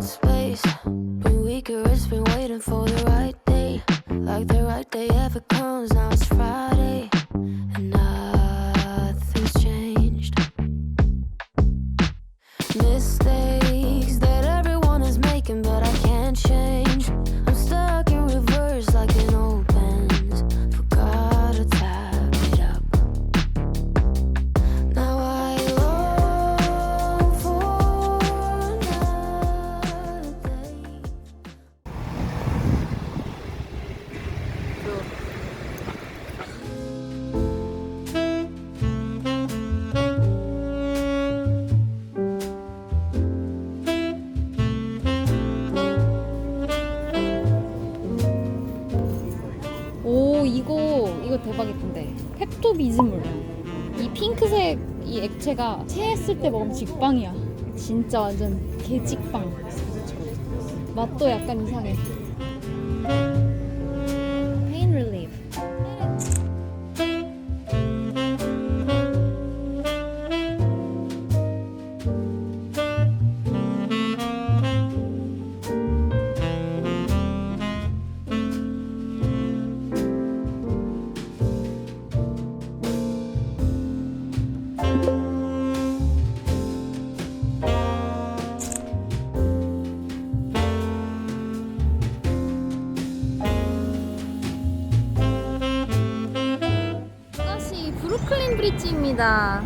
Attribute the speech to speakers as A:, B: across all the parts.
A: that space. Been weaker, it's been waiting for the right day. Like the right day ever comes, now it's Friday. And nothing's changed. Mistakes that everyone is making, but I can't change. I'm stuck in reverse like an old Benz. Forgot to tap it up. Now I long for another day.
B: 오, 이거 대박 예쁜데. 펩토비즈물. 이 핑크색 이 액체가 체했을 때 먹으면 직방이야. 진짜 완전 개직방. 맛도 약간 이상해. Pain relief. 이것이 브루클린 브릿지입니다.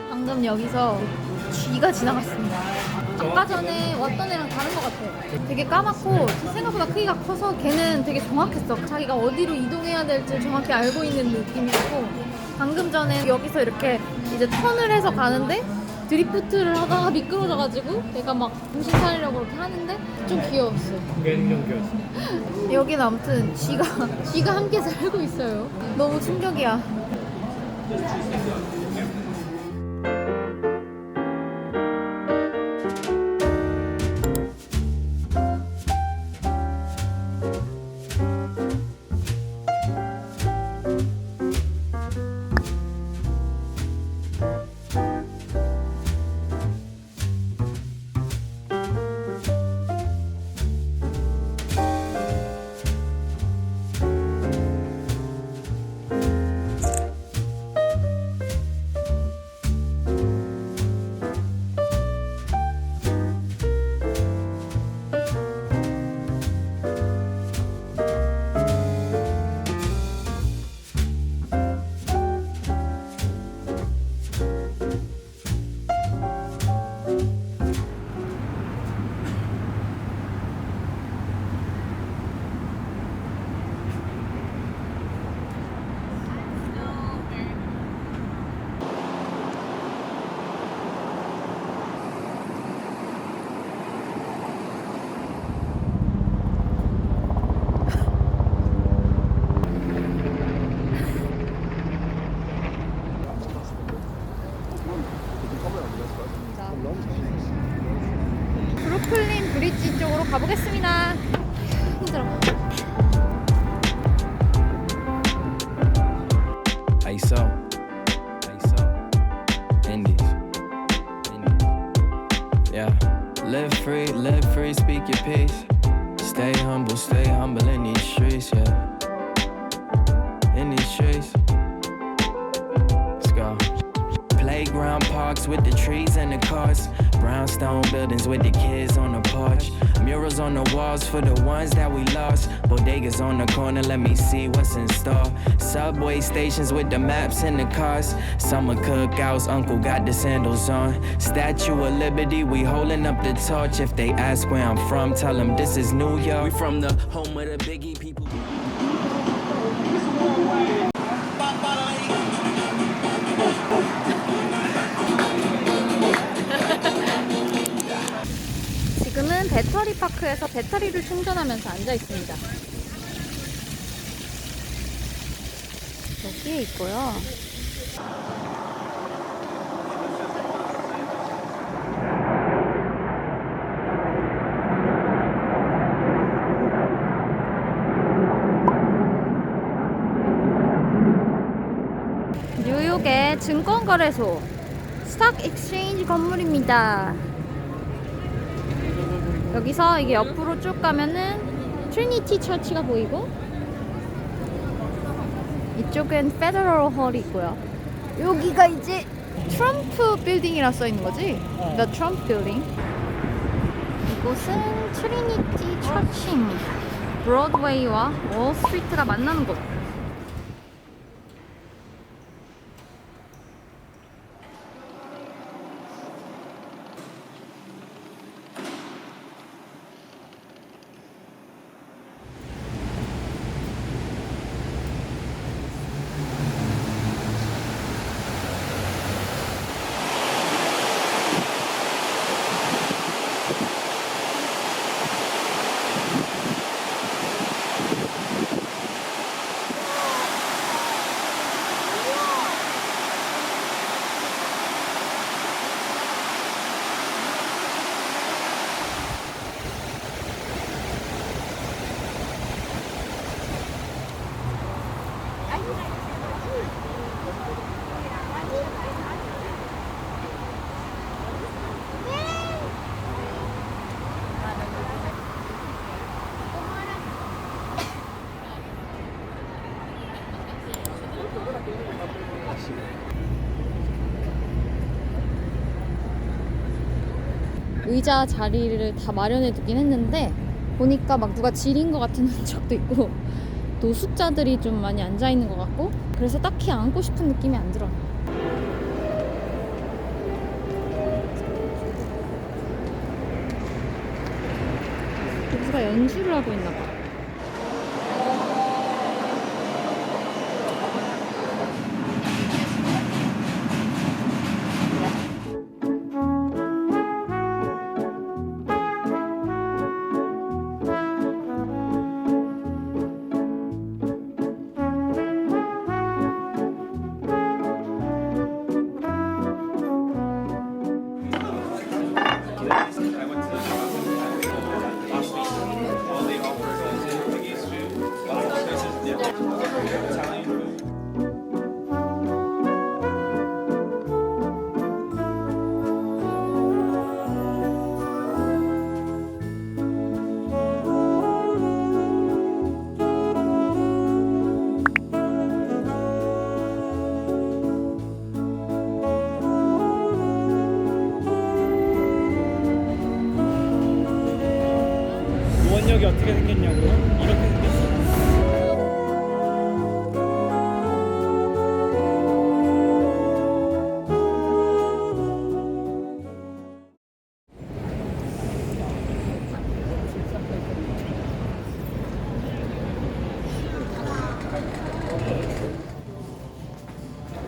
B: 방금 여기서 쥐가 지나갔습니다. 아까 전에 왔던 애랑 다른 것 같아. 되게 까맣고 생각보다 크기가 커서 걔는 되게 정확했어. 자기가 어디로 이동해야 될지 정확히 알고 있는 느낌이었고, 방금 전에 여기서 이렇게 이제 턴을 해서 가는데 드리프트를 하다가 미끄러져가지고 얘가 막 정신 차리려고 그렇게 하는데 좀 귀여웠어.
C: 갱년기였어.
B: 여기는 아무튼 쥐가 함께 살고 있어요. 너무 충격이야. 브루클린 브릿지 쪽으로 가보겠습니다. 힘들어.
D: ISO, Indies. Yeah, live free, speak your piece. Stay humble in these streets, yeah. In these streets. Let's go. Playground parks with the trees and the cars. Brownstone buildings with the kids on the porch. Murals on the walls for the ones that we lost. Bodegas on the corner, let me see what's in store. Subway stations with the maps in the cars. Summer cookouts, uncle got the sandals on. Statue of Liberty, we holding up the torch. If they ask where I'm from, tell them this is New York. We from the home of the Biggie people.
B: 지금은 배터리 파크에서 배터리를 충전하면서 앉아 있습니다. 여기에 있고요. 뉴욕의 증권거래소 스탁 익스체인지 건물입니다. 여기서 이게 옆으로 쭉 가면은 트리니티 처치가 보이고 이쪽엔 페더럴 홀이 있고요. 여기가 이제 트럼프 빌딩이라 써있는 거지? The Trump Building. 이곳은 트리니티 처치입니다. 브로드웨이와 월스트리트가 만나는 곳. 의자 자리를 다 마련해 두긴 했는데 보니까 막 누가 지린 것 같은 흔적도 있고 노숙자들이 좀 많이 앉아 있는 것 같고 그래서 딱히 앉고 싶은 느낌이 안 들어요. 여기가 연주를 하고 있나 봐.
C: 노원역이 어떻게 생겼냐고요? 이렇게 생겼어요.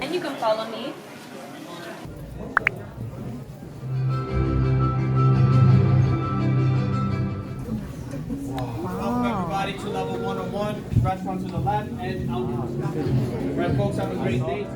E: And you can follow me.
F: Everybody to level 101, restaurant to the left, and out. Right, folks, have a great day.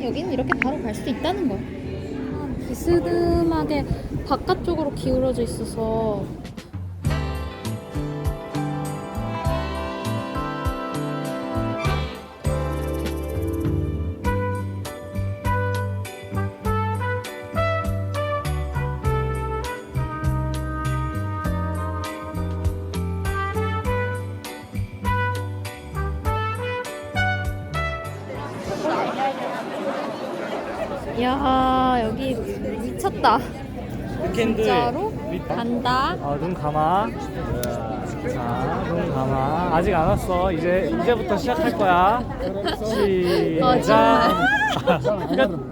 B: 여기는 이렇게 바로 갈 수 있다는 거야. 비스듬하게 바깥쪽으로 기울어져 있어서 이야 여기 미쳤다. 진짜로 간다.
C: 눈 감아. 자, 눈 감아. 아직 안 왔어. 이제부터 시작할 거야. 시작. 끝.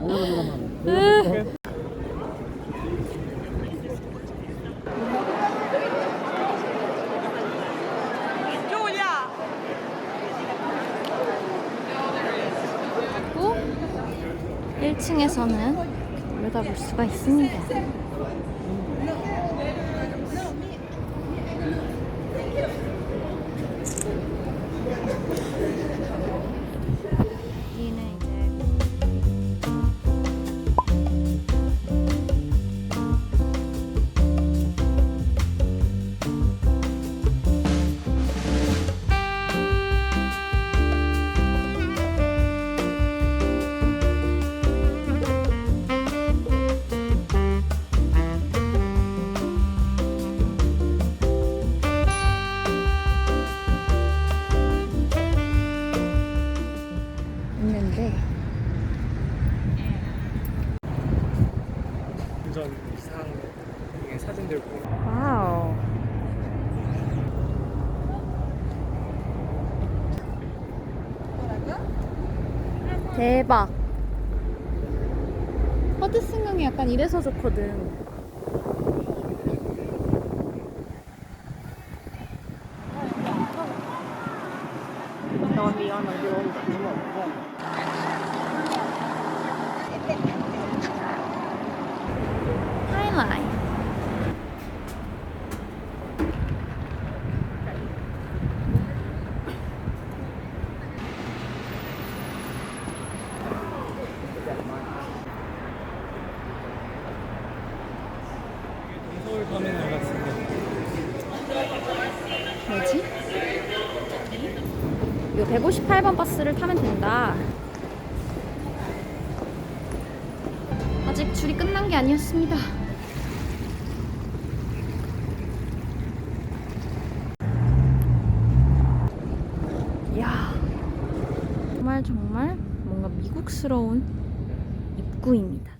B: 그리고 1층에서는 올려다볼 수가 있습니다. 여기는 이제 있는데
C: 완전 이상한 거. 사진 들고.
B: 와우. 대박. 허드슨강이 약간 이래서 좋거든. 하이라인.
C: 서울 터미널 같은데.
B: 뭐지? 요 158번 버스를 타면 된다. 아직 줄이 끝난 게 아니었습니다. 이야, 정말 뭔가 미국스러운 입구입니다.